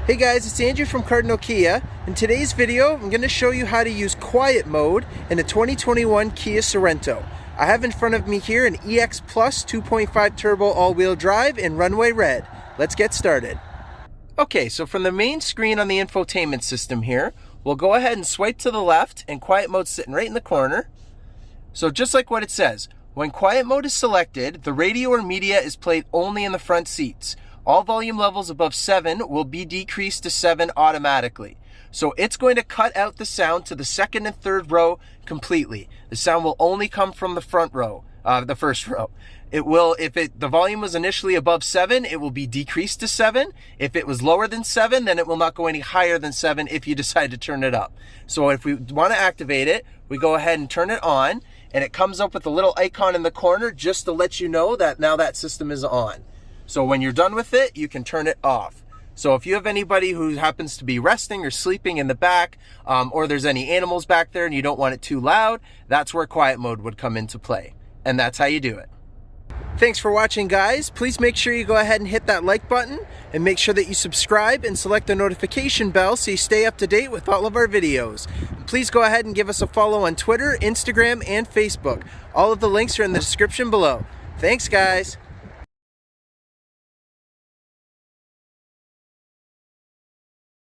Hey guys, it's Andrew from Cardinal Kia. In today's video, I'm going to show you how to use quiet mode in a 2021 Kia Sorento. I have in front of me here an EX Plus 2.5 turbo all-wheel drive in runway red. Let's get started. Okay, so from the main screen on the infotainment system here, we'll go ahead and swipe to the left, and quiet mode's sitting right in the corner. So just like what it says, when quiet mode is selected, the radio or media is played only in the front seats. All volume levels above 7 will be decreased to 7 automatically. So it's going to cut out the sound to the second and third row completely. The sound will only come from the front row, the first row. It will, if the volume was initially above 7, it will be decreased to 7. If it was lower than 7, then it will not go any higher than 7 if you decide to turn it up. So if we want to activate it, we go ahead and turn it on, and it comes up with a little icon in the corner just to let you know that now that system is on. So when you're done with it, you can turn it off. So if you have anybody who happens to be resting or sleeping in the back, or there's any animals back there and you don't want it too loud, that's where quiet mode would come into play. And that's how you do it. Thanks for watching, guys. Please make sure you go ahead and hit that like button and make sure that you subscribe and select the notification bell so you stay up to date with all of our videos. Please go ahead and give us a follow on Twitter, Instagram, and Facebook. All of the links are in the description below. Thanks, guys.